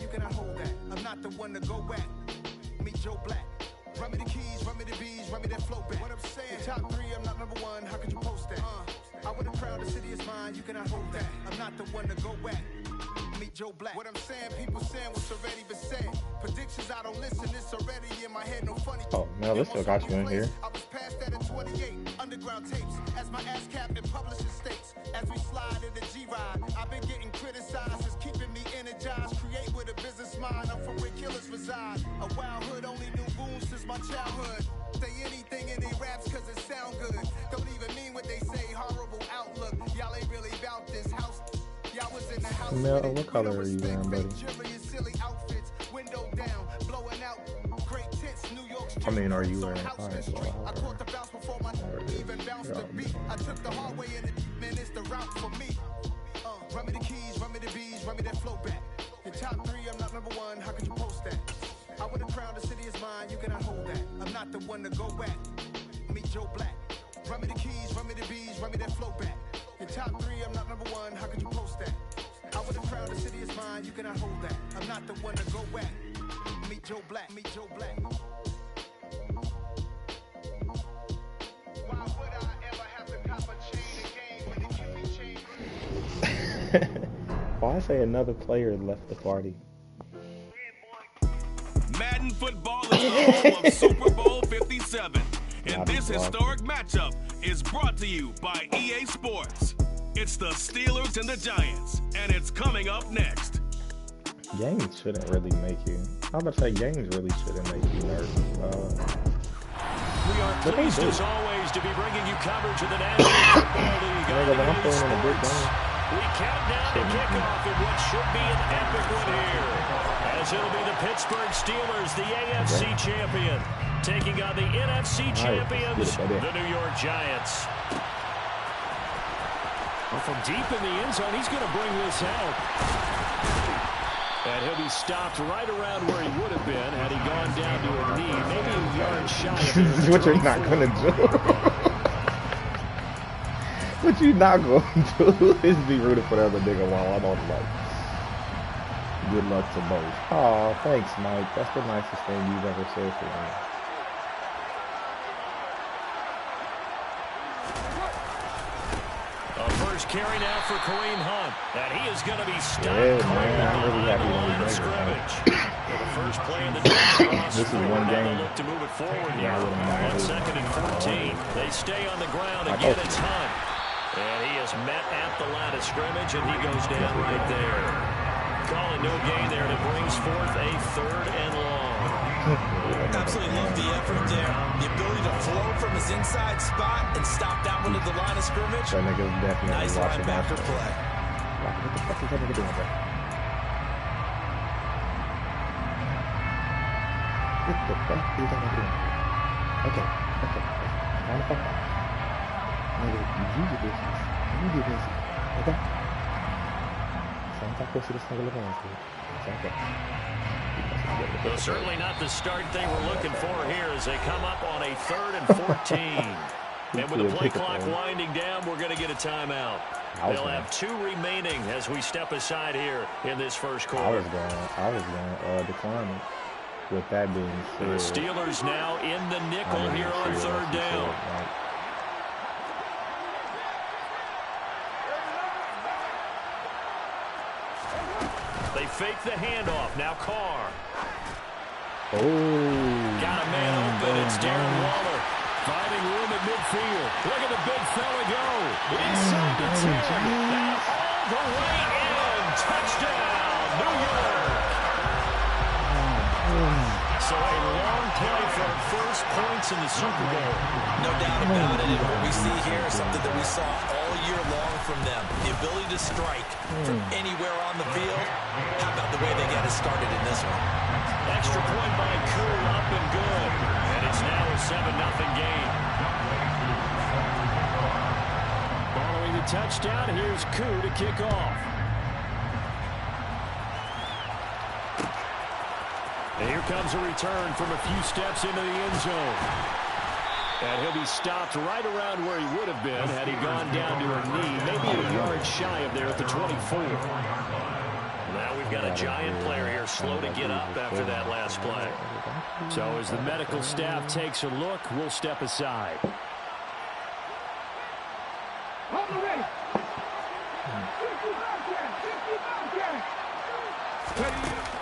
cannot hold that. I'm not the one to go at. Meet Joe Black. Run me the keys, run me the bees, run me that flow back. What I'm saying, top 3, I'm not number 1. How could you post that? I would have crowned the city is mine. You cannot hold that. I'm not the one to go at. Meet Joe Black. What I'm saying, people saying what's already been said. Predictions, I don't listen. It's already in my head. No funny. Oh no, this still got you in here. I was past that at 28. Underground tapes. As my ass cap in publishing states. As we slide in the G-Ride. I've been getting criticized. It's keeping me energized. Create with a business mind. I'm from where killers reside. A wild hood only knew boons since my childhood. Say anything in they raps cause it sound good. Don't even mean what they say. Horrible outlook. Y'all ain't really about this house. Y'all was in the house. Mel, what color are you wearing, buddy? I mean, are you wearing orange? I caught the bounce before my even bounced the beat. I took the hard way and man, it's the route for me. Run me the keys, run me the bees, run me that flow back. Your top 3, I'm not number 1. How could you post that? I would have crowned the city is mine. You cannot hold that. I'm not the one to go at. Meet Joe Black. Run me the keys, run me the bees, run me that flow back. Your top 3, I'm not number 1. How could you post that? I would have crowned the city is mine. You cannot hold that. I'm not the one to go at. Meet Joe Black. Meet Joe Black. Why would I ever have to cop a chain again when it can be changed? Why say another player left the party? Madden football is home of Super Bowl 57. And this historic matchup is brought to you by EA Sports. It's the Steelers and the Giants, and it's coming up next. Games shouldn't really make you. I'm about to say games really shouldn't make you nervous. We are pleased as always to be bringing you coverage of the National Football League. We count down to kickoff in what should be an epic one here, as it'll be the Pittsburgh Steelers, the AFC champion, taking on the NFC champions, the New York Giants. Well, from deep in the end zone, he's going to bring this out. And he'll be stopped right around where he would have been had he gone down to a knee, maybe a yard shy. This is what you're not going to do. What you not going to do is be rooting for the other nigga while I'm on the mic. Good luck to both. Oh, thanks, Mike. That's the nicest thing you've ever said for me. Carry now for Kareem Hunt, and he is going to be stopped. Yeah, man, I'm really happy when we scrimmage. The first play in the game. This is one game. Look to move it forward here. On 2nd and 14, they stay on the ground. Again, it's Hunt, and he is met at the line of scrimmage, and he goes down right there. Calling no gain there, and it brings forth a 3rd and long. Absolutely love the effort there. The ability to flow from his inside spot and stop that one at the line of scrimmage. That nigga's definitely nice linebacker play. What the fuck is that nigga doing, bro? What the fuck is that nigga doing? Okay. Calm the fuck down. Nigga, you get business. You get busy. Okay? So I'm talking to this nigga living on stage. It's okay. Well, certainly not the start they were looking for here as they come up on a 3rd and 14. And with the play clock winding down, we're going to get a timeout. They'll have 2 remaining as we step aside here in this first quarter. I was going to decline it. With that being said, the Steelers now in the nickel here on 3rd down. They fake the handoff. Now Carr. Oh. Got a man open. It's Darren Waller. Finding room at midfield. Look at the big fella go. Inside the 10. And all the way in. Touchdown, New York. So a long play for first points in the Super Bowl. No doubt about it. And what we see here is something that we saw all year long from them. The ability to strike from anywhere on the field. How about the way they get us started in this one? Extra point by Koo, up and good. And it's now a 7-0 game. Following the touchdown, here's Koo to kick off. And here comes a return from a few steps into the end zone. And he'll be stopped right around where he would have been had he gone down to a knee, maybe a yard shy of there at the 24. Now we've got a Giant player here slow to get up after that last play. So as the medical staff takes a look, we'll step aside.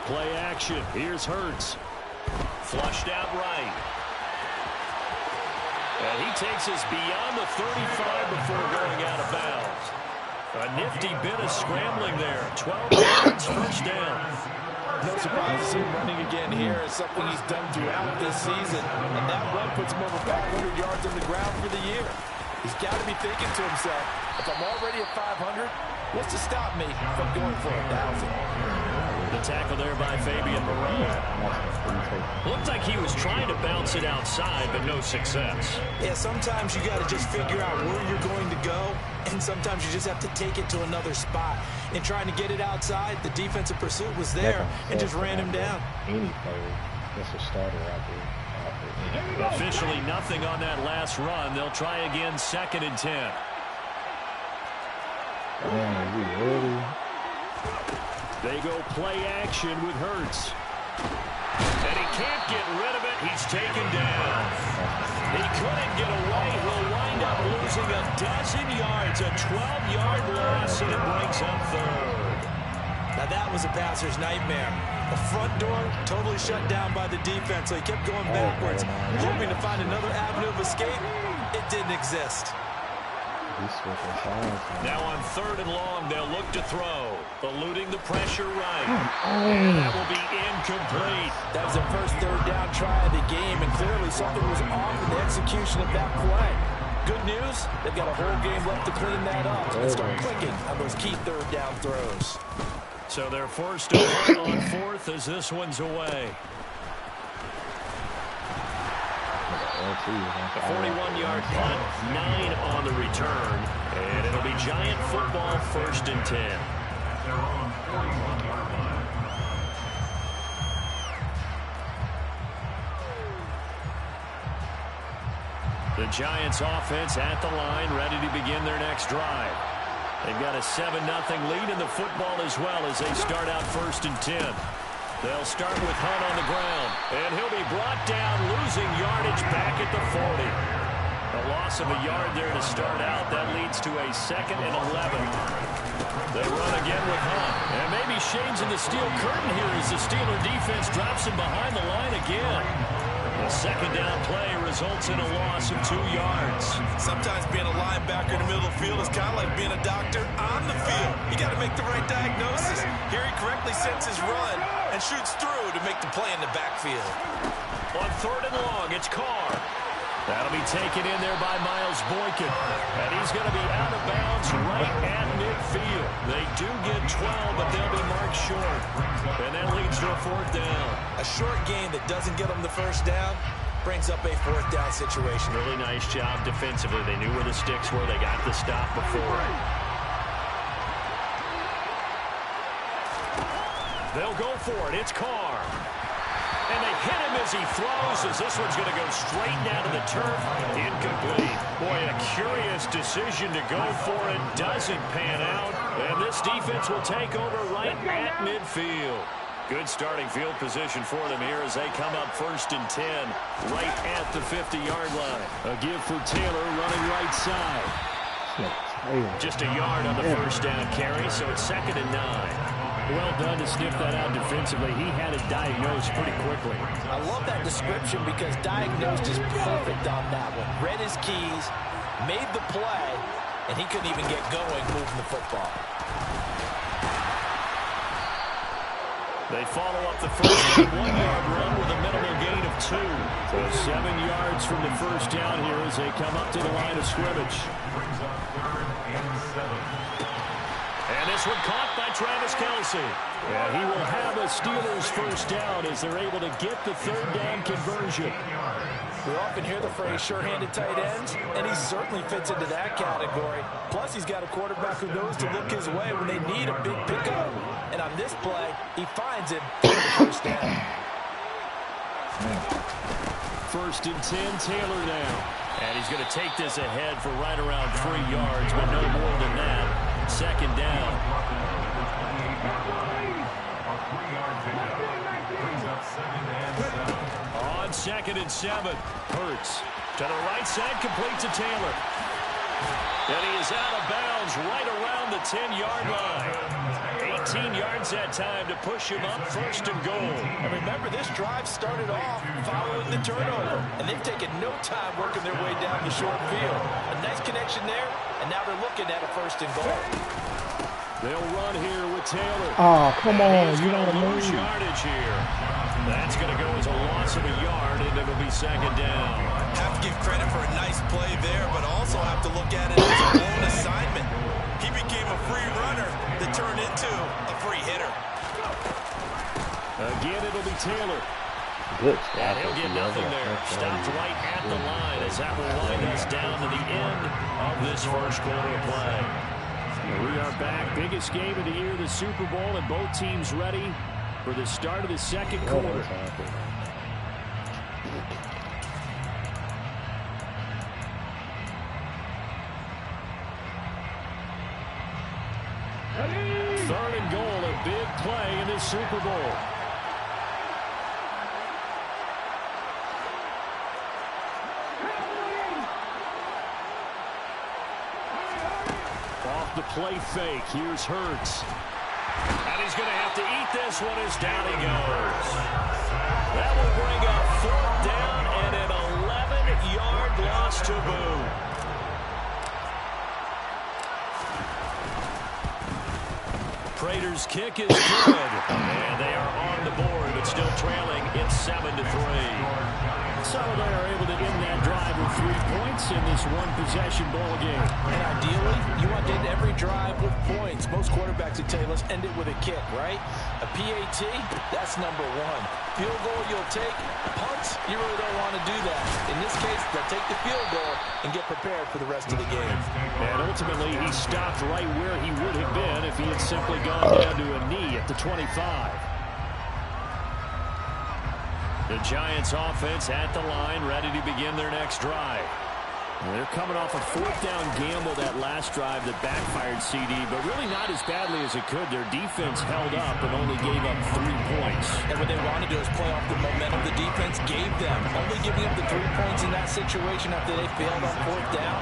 Play action. Here's Hurts. Flushed out right. And he takes us beyond the 35 before going out of bounds. A nifty bit of scrambling there. 12 yards, first down. No surprise to see him running again here. It's something he's done throughout this season. And that run puts him over 500 yards on the ground for the year. He's got to be thinking to himself, if I'm already at 500, what's to stop me from going for 1,000? The tackle there by Fabian Moreau. Looked like he was trying to bounce it outside, but no success. Yeah, sometimes you got to just figure out where you're going to go, and sometimes you just have to take it to another spot. In trying to get it outside, the defensive pursuit was there and just ran him down. Any player, just a starter out there. Officially nothing on that last run. They'll try again, 2nd and 10. Man, are we ready? They go play action with Hurts. And he can't get rid of it. He's taken down. He couldn't get away. He'll wind up losing a dozen yards. A 12-yard loss, and it brings up 3rd. Now that was a passer's nightmare. The front door totally shut down by the defense, so he kept going backwards, hoping to find another avenue of escape. It didn't exist. Now on 3rd and long, they'll look to throw. Eluding the pressure right. And that will be incomplete. That was their first 3rd down try of the game, and clearly something was off in the execution of that play. Good news, they've got a whole game left to clean that up and start clicking on those key 3rd down throws. So they're forced to punt on 4th as this one's away. A 41-yard punt, 9 on the return, and it'll be Giant football, 1st and 10. The Giants offense at the line, ready to begin their next drive. They've got a 7-0 lead in the football as well as they start out 1st and 10. They'll start with Hunt on the ground, and he'll be brought down, losing yardage back at the 40. A loss of a yard there to start out. That leads to a 2nd and 11. They run again with Hunt, and maybe Shane's in the steel curtain here as the Steeler defense drops him behind the line again. The 2nd down play results in a loss of 2 yards. Sometimes being a linebacker in the middle of the field is kind of like being a doctor on the field. You got to make the right diagnosis. Here he correctly sets his run and shoots through to make the play in the backfield. On 3rd and long, it's Carr. That'll be taken in there by Miles Boykin. And he's going to be out of bounds right at midfield. They do get 12, but they'll be marked short. And that leads to a 4th down. A short game that doesn't get them the 1st down brings up a 4th down situation. Really nice job defensively. They knew where the sticks were. They got the stop before. They'll go for it. It's Carr. And they hit him as he throws, as this one's going to go straight down to the turf. Incomplete. Boy, a curious decision to go for it. Doesn't pan out. And this defense will take over right at midfield. Good starting field position for them here as they come up 1st and 10, right at the 50-yard line. A give for Taylor running right side. Just a yard on the 1st down carry, so it's 2nd and 9. Well done to sniff that out defensively. He had it diagnosed pretty quickly. I love that description because diagnosed is perfect on that one. Read his keys, made the play, and he couldn't even get going moving the football. They follow up the 1st 1-yard run with a minimal gain of 2. So 7 yards from the 1st down here as they come up to the line of scrimmage. And this one caught by Travis Kelce. And he will have a Steelers 1st down as they're able to get the 3rd down conversion. We often hear the phrase sure-handed tight ends, and he certainly fits into that category. Plus, he's got a quarterback who knows to look his way when they need a big pickup. And on this play, he finds it for the 1st down. 1st and 10, Taylor now. And he's going to take this ahead for right around 3 yards, but no more than that. 2nd down. 2nd and 7. Hurts to the right side, complete to Taylor. And he is out of bounds right around the 10-yard line. 18 yards that time to push him up 1st and goal. And remember, this drive started off following the turnover. And they've taken no time working their way down the short field. A nice connection there, and now they're looking at a 1st and goal. They'll run here with Taylor. Oh, come on. You don't gotta lose move. yardage here. That's going to go as a loss of a yard, and it'll be 2nd down. Have to give credit for a nice play there, but also have to look at it as a blown assignment. He became a free runner that turned into a free hitter. Again, it'll be Taylor. Good. And he'll get nothing there. Stopped right at the line as that will wind us down to the end of this 1st quarter of play. We are back. Biggest game of the year, the Super Bowl, and both teams ready for the start of the 2nd quarter. Third and goal, a big play in this Super Bowl. Off the play fake, here's Hurts. And he's going to have to eat this one as down he goes. That will bring up 4th down and an 11-yard loss to boot. Prater's kick is good. And they are on the board, but still trailing. It's 7-3. So they are able to end that drive with 3 points in this one-possession ball game. And ideally, you want to end every drive with points. Most quarterbacks would tell you, let's end it with a kick, right? A PAT, that's number 1. Field goal you'll take. Punts, you really don't want to do that. In this case, they'll take the field goal and get prepared for the rest of the game. And ultimately, he stopped right where he would have been if he had simply gone down to a knee at the 25. The Giants offense at the line, ready to begin their next drive. They're coming off a 4th down gamble that last drive that backfired CD, but really not as badly as it could. Their defense held up and only gave up 3 points. And what they want to do is play off the momentum the defense gave them. Only giving up the 3 points in that situation after they failed on 4th down.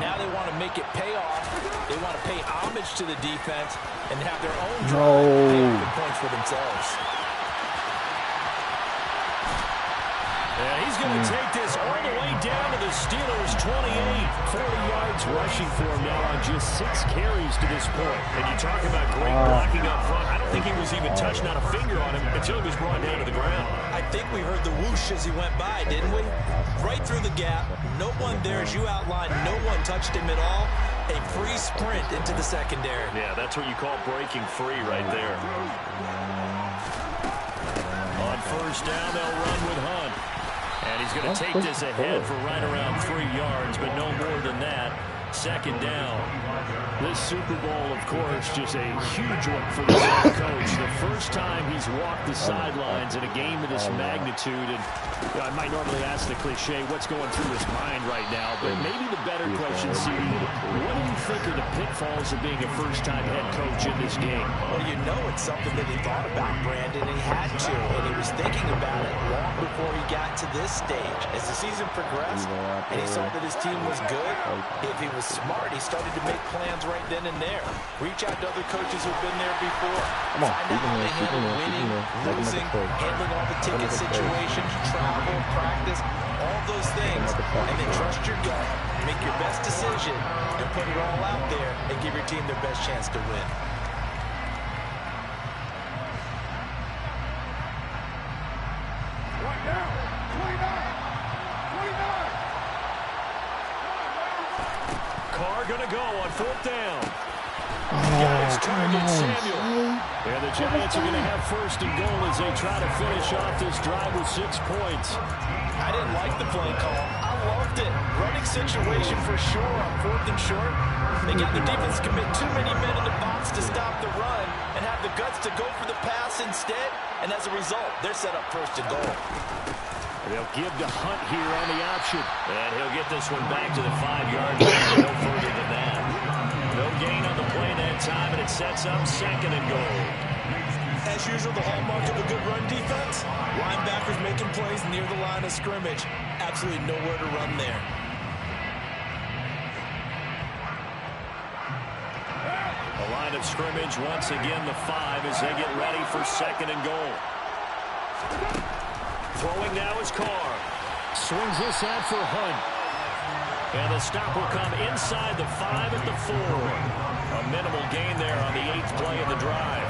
Now they want to make it pay off. They want to pay homage to the defense and have their own drive pay off the points for themselves. And he's going to take this all the way down to the Steelers' 28. 40 yards rushing for him now on just 6 carries to this point. And you talk about great blocking up front. I don't think he was even touched, not a finger on him, until he was brought down to the ground. I think we heard the whoosh as he went by, didn't we? Right through the gap. No one there, as you outlined. No one touched him at all. A free sprint into the secondary. Yeah, that's what you call breaking free right there. On 1st down, they'll run with Hunt. And he's going to take this ahead for right around 3 yards, but no more than that. 2nd down. This Super Bowl, of course, just a huge one for the head coach. The first time he's walked the sidelines in a game of this magnitude. And I might normally ask the cliche, what's going through his mind right now? But maybe the better question, CD, what do you think are the pitfalls of being a first-time head coach in this game? Well, you know it's something that he thought about, Brandon, and he had to. And he was thinking about it long before he got to this stage. As the season progressed and he saw that his team was good, if he was smart, he started to make plans right then and there. Reach out to other coaches who've been there before. Find out how they handle winning, losing, handling all the ticket situations, travel, practice, all those things. And then trust your gut, make your best decision, and put it all out there and give your team their best chance to win. Going to go on 4th down. Guys target Samuel. And the Giants are going to have 1st and goal as they try to finish off this drive with 6 points. I didn't like the play call. I loved it. Running situation for sure on 4th and short. They got the defense to commit too many men in the box to stop the run and have the guts to go for the pass instead. And as a result, they're set up 1st and goal. They'll give to Hunt here on the option. And he'll get this one back to the 5-yard line. No further than that. No gain on the play that time, and it sets up 2nd and goal. As usual, the hallmark of a good run defense, linebackers making plays near the line of scrimmage. Absolutely nowhere to run there. The line of scrimmage, once again, the 5 as they get ready for 2nd and goal. Throwing now is Carr. Swings this out for Hunt. And the stop will come inside the 5 at the 4. A minimal gain there on the 8th play of the drive.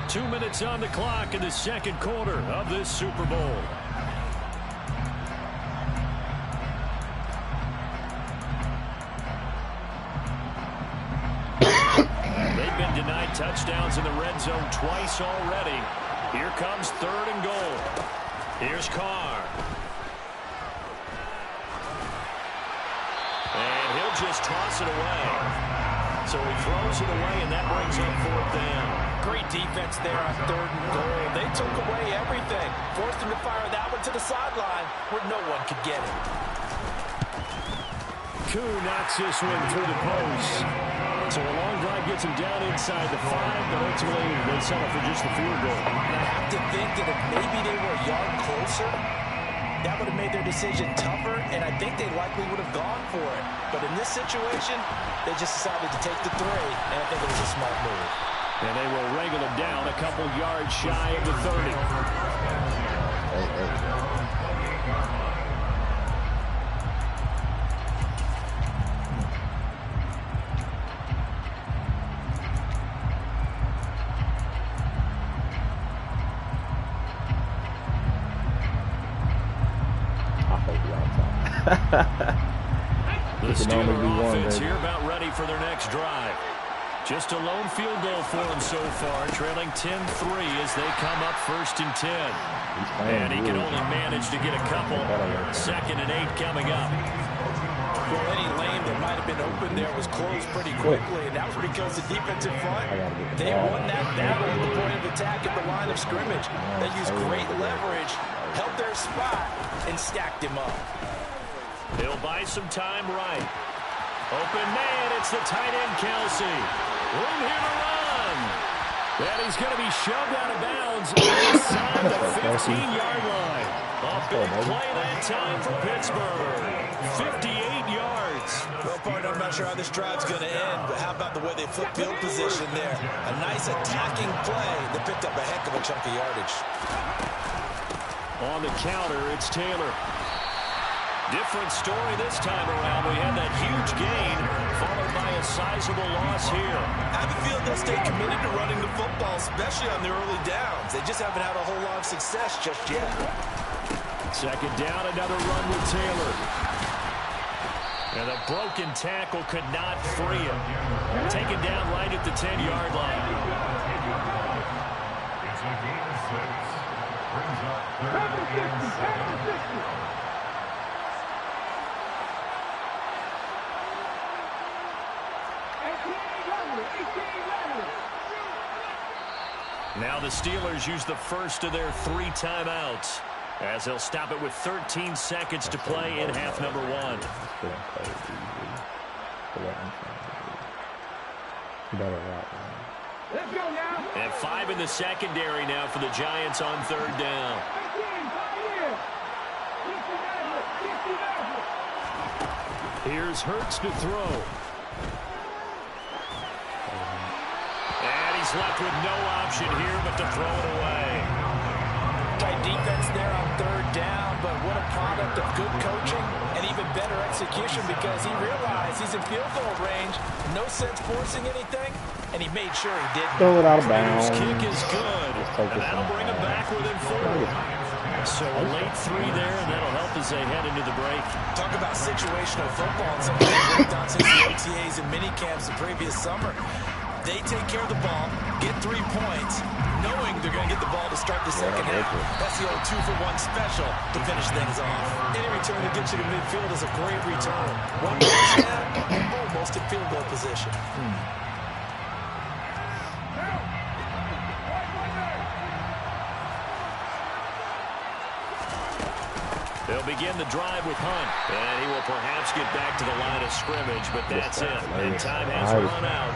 2 minutes on the clock in the 2nd quarter of this Super Bowl. They've been denied touchdowns in the red zone twice already. Here comes 3rd and goal. Here's Carr. And he'll just toss it away. So he throws it away, and that brings up 4th down. Great defense there on 3rd and goal. They took away everything. Forced him to fire that one to the sideline where no one could get it. Koo knocks this one through the post. So a long drive gets him down inside the 5, but ultimately they settle for just the field goal. And I have to think that if maybe they were a yard closer, that would have made their decision tougher, and I think they likely would have gone for it. But in this situation, they just decided to take the 3, and I think it was a smart move. And they will wrangle him down a couple yards shy of the 30. The Steelers offense here about ready for their next drive. Just a lone field goal for him so far, trailing 10-3 as they come up 1st and 10. And he can only manage to get a couple. 2nd and 8 coming up. Well, any lane that might have been open there was closed pretty quickly, and that was because the defensive front, they won that battle at the point of attack at the line of scrimmage. They used great leverage, held their spot, and stacked him up. He'll buy some time right. Open man, it's the tight end, Kelsey. Room here to run. And he's going to be shoved out of bounds inside the 15-yard line. A big play that time for Pittsburgh. 58 yards. Well, partner, I'm not sure how this drive's going to end, but how about the way they flip field position there? A nice attacking play that picked up a heck of a chunk of yardage. On the counter, it's Taylor. Different story this time around. We had that huge gain, followed by a sizable loss here. I have a feeling they'll stay committed to running the football, especially on their early downs. They just haven't had a whole lot of success just yet. 2nd down, another run with Taylor. And a broken tackle could not free him. Taken down right at the 10-yard line. Now the Steelers use the first of their 3 timeouts as they'll stop it with 13 seconds to play in half number 1. And 5 in the secondary now for the Giants on 3rd down. Here's Hurts to throw. He's left with no option here but to throw it away. Tight defense there on 3rd down, but what a product of good coaching and even better execution because he realized he's in field goal range. No sense forcing anything, and he made sure he didn't. Throw it out of bounds. His kick is good, and that'll bring him back within 4. So a late 3 there, and that'll help as they head into the break. Talk about situational football and something they've worked on since the OTAs and minicamps the previous summer. They take care of the ball, get 3 points, knowing they're going to get the ball to start the second half. That's the old 2-for-1 special to finish things off. Any return that gets you to midfield is a great return. 1 touchdown, almost in field goal position. They'll begin the drive with Hunt, and he will perhaps get back to the line of scrimmage, but that's it. And time has run out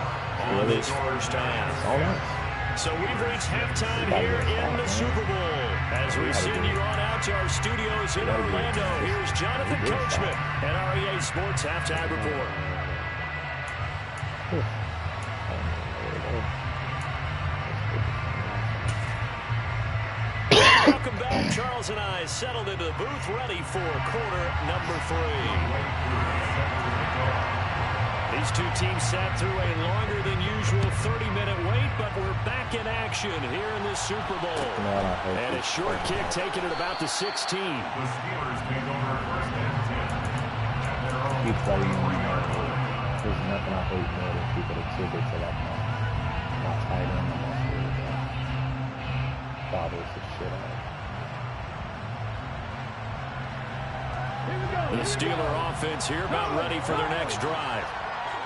on this first half. So we've reached halftime here in the Super Bowl. As we send you on out to our studios in Orlando, here's Jonathan Coachman at our EA Sports Halftime Report. Welcome back. Charles and I settled into the booth, ready for quarter number 3. These two teams sat through a longer than usual 30-minute wait, but we're back in action here in the Super Bowl. And a short kick taken at about the 16. Keep fighting. There's nothing I hate more than people that exhibit to like my tight end and my bothers the shit out of me. The Steeler offense here about ready for their next drive.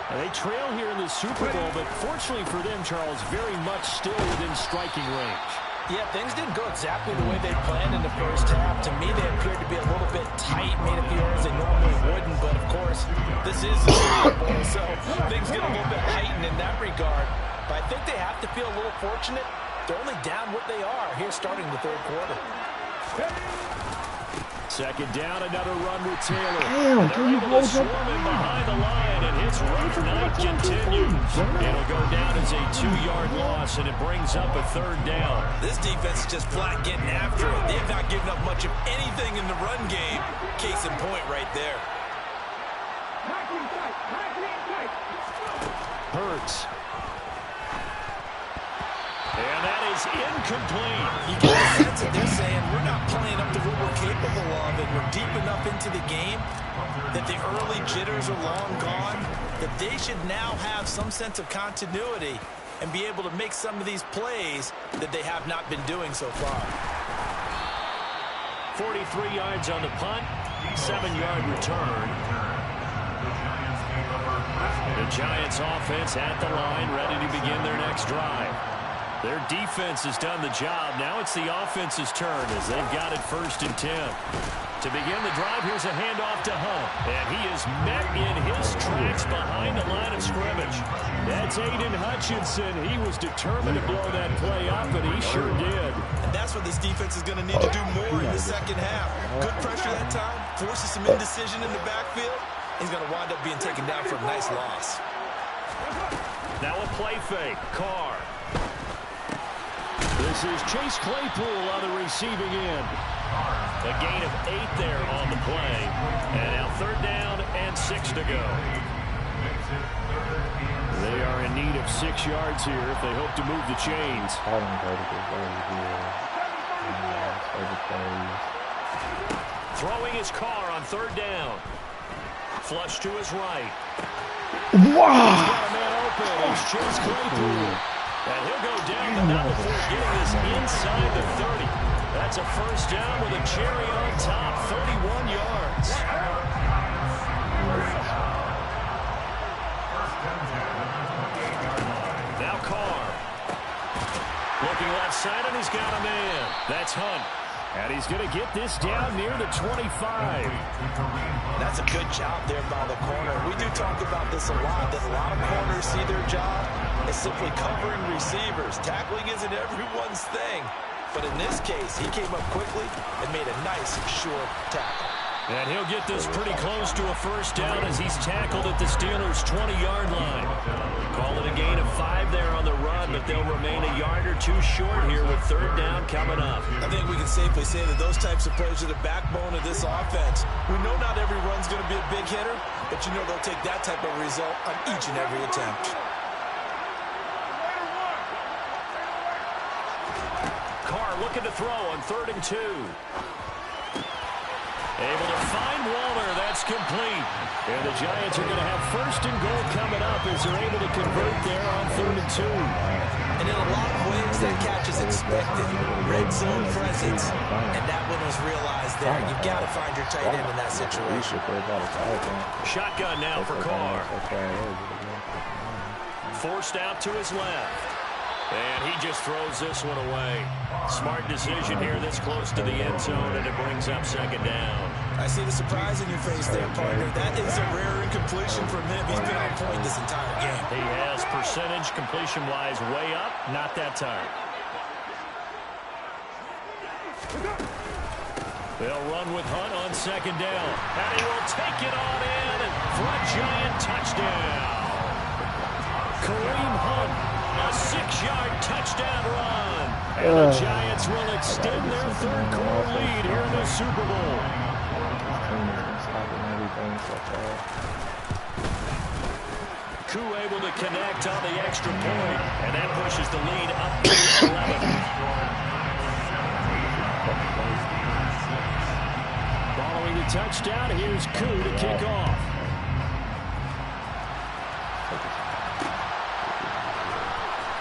And they trail here in the Super Bowl, but fortunately for them, Charles, very much still within striking range. Yeah, things didn't go exactly the way they planned in the first half. To me, they appeared to be a little bit tight, made a few errors they normally wouldn't. But, of course, this is the Super Bowl, so things get a little bit heightened in that regard. But I think they have to feel a little fortunate. They're only down what they are here starting the third quarter. Second down, another run with Taylor. Damn, can you hold up? Behind the line, and his rough night continues. It'll go down as a 2-yard loss, and it brings up a third down. This defense is just flat getting after it. They have not given up much of anything in the run game. Case in point right there. Hurts. And that is incomplete. You get the sense that they're saying we're not playing up to what we're capable of, and we're deep enough into the game that the early jitters are long gone, that they should now have some sense of continuity and be able to make some of these plays that they have not been doing so far. 43 yards on the punt, 7-yard return. The Giants offense at the line, ready to begin their next drive. Their defense has done the job. Now it's the offense's turn as they've got it 1st and 10. To begin the drive, here's a handoff to Hunt. And he is met in his tracks behind the line of scrimmage. That's Aiden Hutchinson. He was determined to blow that play up, and he sure did. And that's what this defense is going to need to do more in the second half. Good pressure that time, forces some indecision in the backfield. He's going to wind up being taken down for a nice loss. Now a play fake. Carr. This is Chase Claypool on the receiving end. A gain of 8 there on the play. And now 3rd down and 6 to go. They are in need of 6 yards here if they hope to move the chains. Throwing his car on 3rd down. Flush to his right. Wow! He's got a man open. It's Chase Claypool. And he'll go down, but not before getting this inside the 30. That's a 1st down with a cherry on top, 31 yards. Now Carr. Looking left side, and he's got a man. That's Hunt. And he's going to get this down near the 25. That's a good job there by the corner. We do talk about this a lot, that a lot of corners see their job as simply covering receivers. Tackling isn't everyone's thing. But in this case, he came up quickly and made a nice, short tackle. And he'll get this pretty close to a 1st down as he's tackled at the Steelers' 20-yard line. Call it a gain of 5 there on the run, but they'll remain a yard or 2 short here with 3rd down coming up. I think we can safely say that those types of plays are the backbone of this offense. We know not every run's going to be a big hitter, but you know they'll take that type of result on each and every attempt. Carr looking to throw on 3rd and 2. Able to find Waller. That's complete. And the Giants are going to have 1st and goal coming up as they're able to convert there on 3rd and 2. And in a lot of ways, that catch is expected. Red zone presence. And that one was realized there. You've got to find your tight end in that situation. Shotgun now for Carr. Forced out to his left. And he just throws this one away. Smart decision here this close to the end zone, and it brings up 2nd down. I see the surprise in your face there, partner. That is a rare incompletion from him. He's been on point this entire game. He has percentage completion-wise way up. Not that time. They'll run with Hunt on second down. And he will take it on in for a giant touchdown. Kareem Hunt, a 6-yard touchdown run. And the Giants will extend their third-quarter lead here in the Super Bowl. Koo able to connect on the extra point, and that pushes the lead up to 11. Following the touchdown, here's Koo to kick off.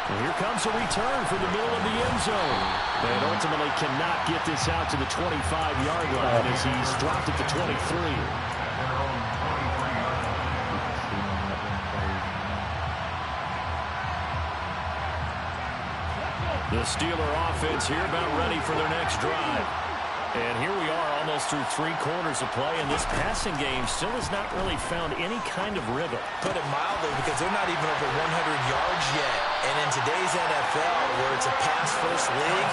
And here comes a return from the middle of the end zone. And ultimately cannot get this out to the 25-yard line as he's dropped at the 23. The Steeler offense here about ready for their next drive. And here we are almost through 3 quarters of play, and this passing game still has not really found any kind of rhythm. Put it mildly, because they're not even over 100 yards yet. And in today's NFL, where it's a pass-first league,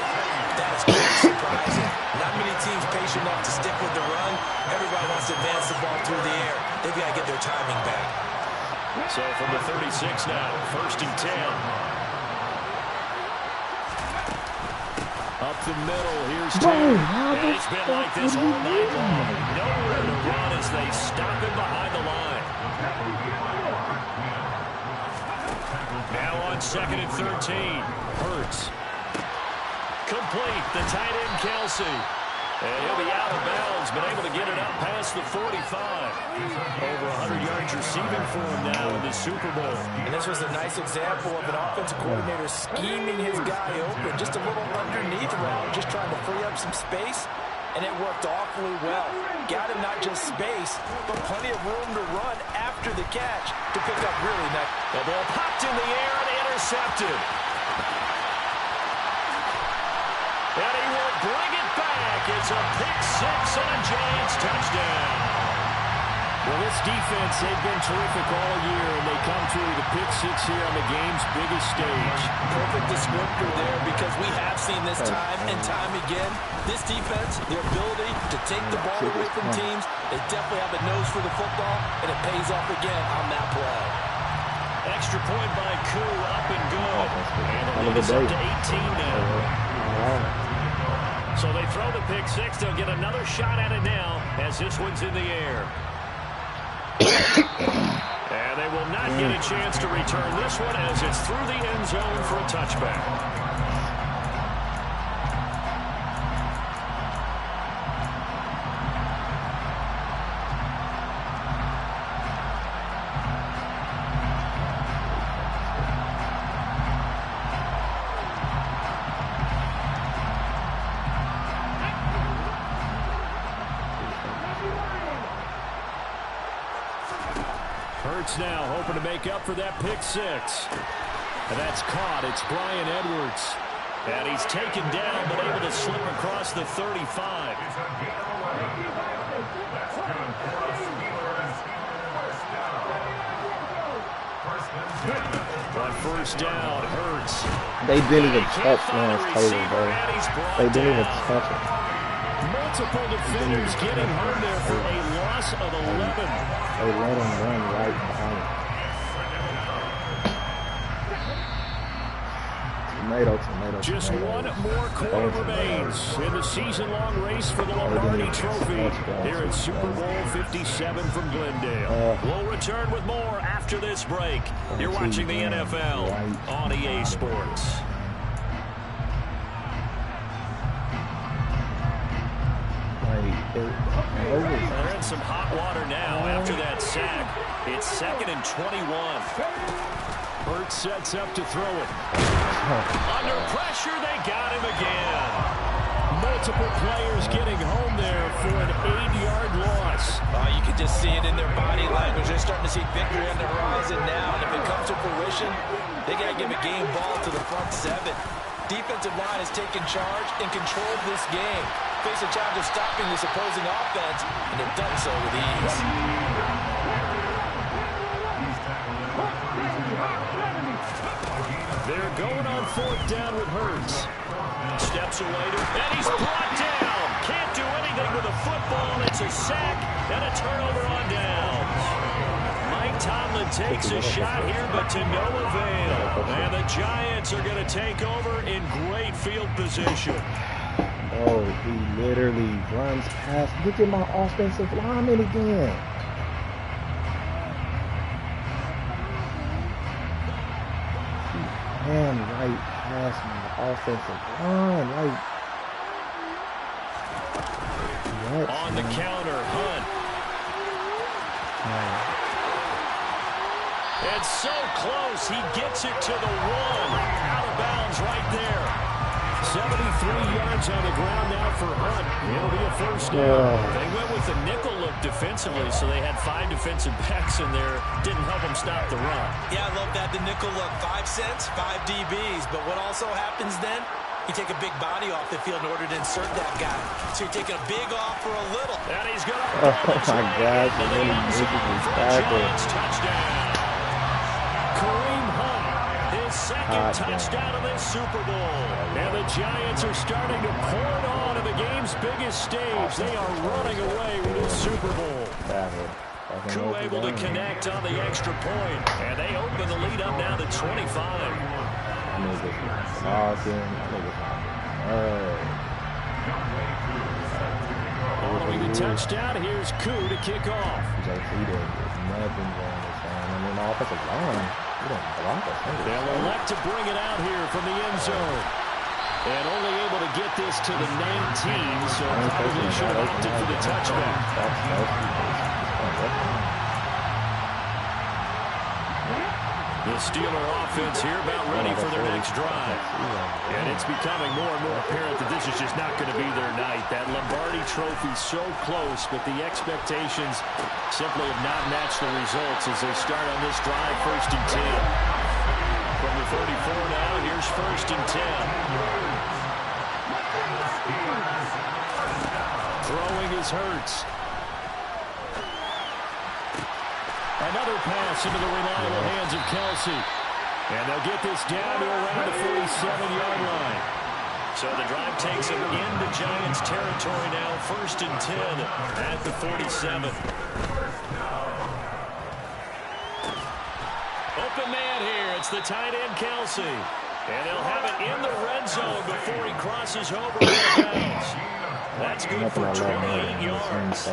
that is quite surprising. Not many teams patient enough to stick with the run. Everybody wants to advance the ball through the air. They've got to get their timing back. So from the 36 now, 1st and 10. Up the middle, here's two. And it's been like this all night long. Nowhere to run as they stop him behind the line. Now on 2nd and 13. Hurts. Complete, the tight end Kelsey. And he'll be out of bounds, but able to get it up past the 45. Over 100 yards receiving for him now in the Super Bowl. And this was a nice example of an offensive coordinator scheming his guy open. Just a little underneath route, just trying to free up some space. And it worked awfully well. Got him not just space, but plenty of room to run after the catch to pick up really nice. The ball popped in the air and intercepted. And he will bring it back. It's a pick-6 and a Giants touchdown. Well, this defense, they've been terrific all year, and they come through with a pick-6 here on the game's biggest stage. Perfect descriptor there, because we have seen this time and time again. This defense, their ability to take the ball away from teams, they definitely have a nose for the football, and it pays off again on that play. Extra point by Koo, up and good. And the lead is up to 18 now. So they throw the pick-6. They'll get another shot at it now as this one's in the air. And they will not get a chance to return this one as it's through the end zone for a touchback. Hurts now hoping to make up for that pick-6. And that's caught. It's Bryan Edwards. And he's taken down, but able to slip across the 35. On 1st down, Hurts. They didn't even touch Lawrence Taylor, bro. They didn't even touch him. Multiple defenders getting home there for a loss of 11. They let him run right behind him. Tomato. Just one more quarter remains in the season-long race for the Lombardi Trophy here at Super Bowl 57 from Glendale. We'll return with more after this break. You're watching the NFL on EA Sports. They're in some hot water now after that sack. It's 2nd and 21. Hurts sets up to throw it. Under pressure, they got him again. Multiple players getting home there for an 8-yard loss. You can just see it in their body language. They're starting to see victory on the horizon now. And if it comes to fruition, they got to give a game ball to the front 7. Defensive line has taken charge and controlled this game. face a challenge of stopping this opposing offense, and they've done so with ease. They're going on 4th down with Hurts. Steps away and he's brought down. Can't do anything with a football. It's a sack and a turnover on downs. Mike Tomlin takes a shot here, but to no avail. And the Giants are going to take over in great field position. Oh, he literally runs past. Look at my offensive lineman again. He ran right past my offensive line. Like, what? On the counter, Hunt. It's so close. He gets it to the 1. Out of bounds right there. 73 yards on the ground now for Hunt. It'll be a first down. They went with the nickel look defensively, so they had 5 defensive backs in there. Didn't help them stop the run. Yeah, I love that. The nickel look, 5 cents, 5 DBs. But what also happens then? You take a big body off the field in order to insert that guy. So you're taking a big off for a little. And he's going to... Oh, my gosh. And then he misses his tackle. Touchdown. Kareem Hunt, his second touchdown of this Super Bowl. And the Giants are starting to pour it on at the game's biggest stage. They are running away with this Super Bowl. Koo able to connect on the extra point. And they open the lead up now to 25. Following the touchdown, here's Koo to kick off. They'll elect to bring it out here from the end zone. And only able to get this to the 19, so probably should have opted for the touchback. The Steeler offense here about ready for their next drive. And it's becoming more and more apparent that this is just not going to be their night. That Lombardi trophy so close, but the expectations simply have not matched the results as they start on this drive, 1st and 10. From the 34 now, here's 1st and 10. Throwing is Hurts. Another pass into the reliable hands of Kelsey. And they'll get this down to around the 47-yard line. So the drive takes them into Giants territory now, 1st and 10 at the 47. Open man here. It's the tight end, Kelsey. And they'll have it in the red zone before he crosses over the bounds. That's good for 28 yards.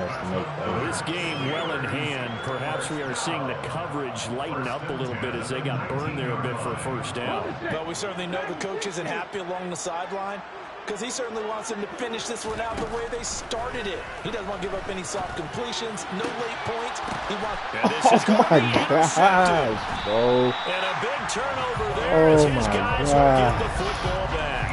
This game well in hand. Perhaps we are seeing the coverage lighten up a little bit as they got burned there a bit for a first down. But we certainly know the coach isn't happy along the sideline because he certainly wants them to finish this one out the way they started it. He doesn't want to give up any soft completions, no late points. He wants... Oh, my gosh, bro. And a big turnover there as his guys will get the football back.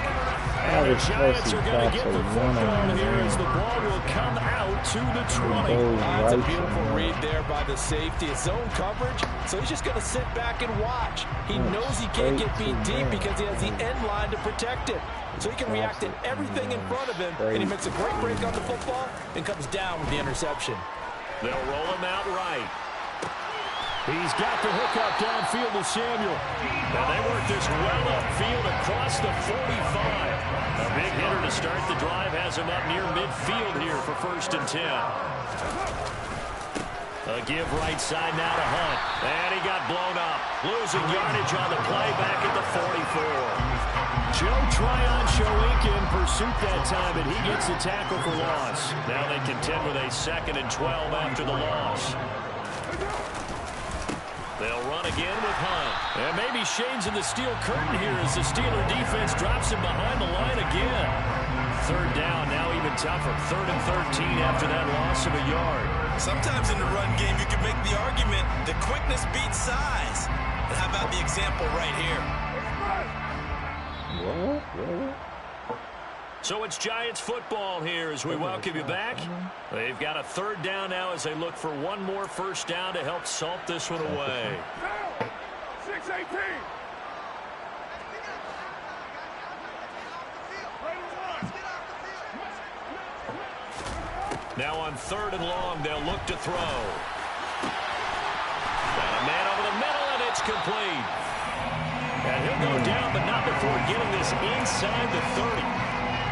And the Giants are going to get the football here as the ball will come out to the 20. That's a beautiful read there by the safety. It's zone coverage, so he's just going to sit back and watch. He knows he can't get beat deep because he has the end line to protect it. So he can react to everything in front of him, and he makes a great break on the football and comes down with the interception. They'll roll him out right. He's got the hookup downfield to Samuel. And they work this well upfield across the 45. A big hitter to start the drive has him up near midfield here for 1st and 10. A give right side now to Hunt. And he got blown up. Losing yardage on the play back at the 44. Joe Tryon Shoink in pursuit that time, and he gets the tackle for loss. Now they contend with a 2nd and 12 after the loss. They'll run again with Hunt. And maybe Shane's in the steel curtain here as the Steeler defense drops him behind the line again. 3rd down, now even tougher. 3rd and 13 after that loss of a yard. Sometimes in the run game, you can make the argument that quickness beats size. And how about the example right here? So it's Giants football here as we welcome you back. They've got a 3rd down now as they look for one more 1st down to help salt this one away. 6-18. Now on 3rd and long, they'll look to throw. Got a man over the middle, and it's complete. And he'll go down, but not before getting this inside the 30.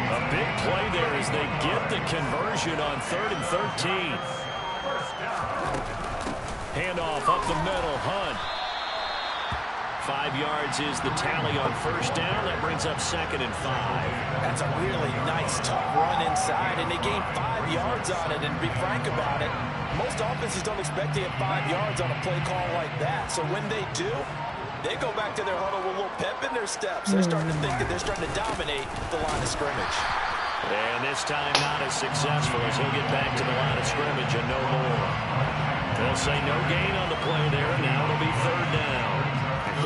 A big play there as they get the conversion on 3rd and 13. Handoff up the middle, Hunt. 5 yards is the tally on 1st down. That brings up 2nd and 5. That's a really nice, tough run inside, and they gained 5 yards on it. And to be frank about it, most offenses don't expect to get 5 yards on a play call like that. So when they do, they go back to their huddle with a little pep in their steps. They're starting to think that they're starting to dominate the line of scrimmage. And this time not as successful as he'll get back to the line of scrimmage and no more. They'll say no gain on the play there, and now it'll be 3rd down.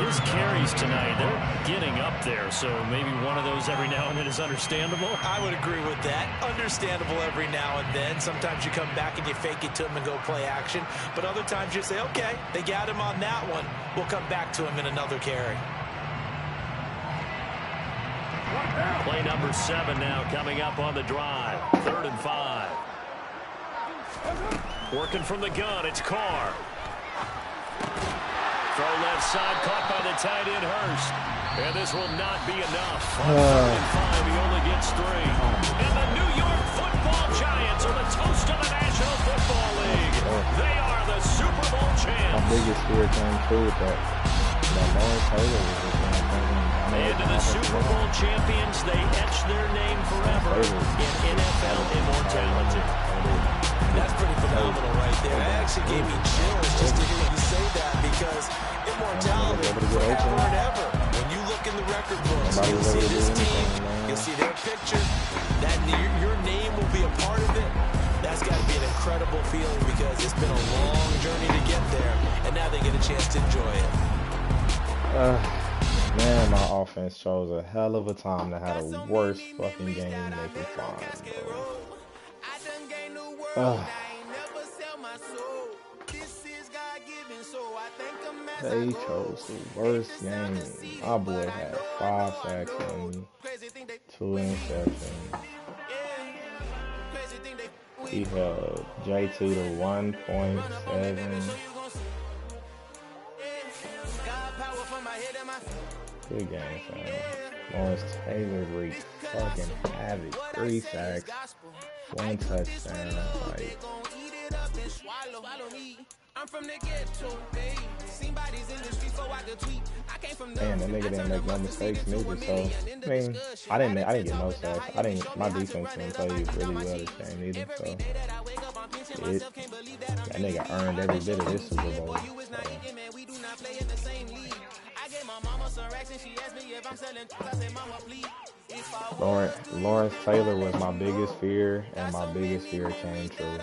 His carries tonight, they're getting up there, so maybe one of those every now and then is understandable. I would agree with that. Understandable every now and then. Sometimes you come back and you fake it to him and go play action. But other times you say, okay, they got him on that one. We'll come back to him in another carry. Play number 7 now coming up on the drive. 3rd and 5. Working from the gun, it's Carr. Throw left side, caught by the tight end Hurst. And this will not be enough. On 3rd and 5, he only gets 3. And the New York Football Giants are the toast of the National Football League. They are the Super Bowl champs. My biggest fear came true with that. Lawrence Taylor was and to the Super Bowl champions, they etch their name forever in NFL immortality. That's pretty phenomenal right there. That actually gave me chills just to hear you say that, because immortality forever and ever. When you look in the record books, you'll see this team, you'll see their picture, that your name will be a part of it. That's got to be an incredible feeling, because it's been a long journey to get there, and now they get a chance to enjoy it. Man, my offense chose a hell of a time to have the worst fucking game they could find, bro. They chose the worst game. My boy had 5 sacks and 2 interceptions. He held JT to 1.7. Good game, fam. Lawrence Taylor wreaked fucking havoc. 3 sacks, 1 touchdown. Like, man, that nigga didn't make no mistakes neither. So, I mean, I didn't get no sacks. My defense didn't play really well this game either. So, that nigga earned every bit of this Super Bowl. Lawrence Taylor was my biggest fear, and my biggest fear came true.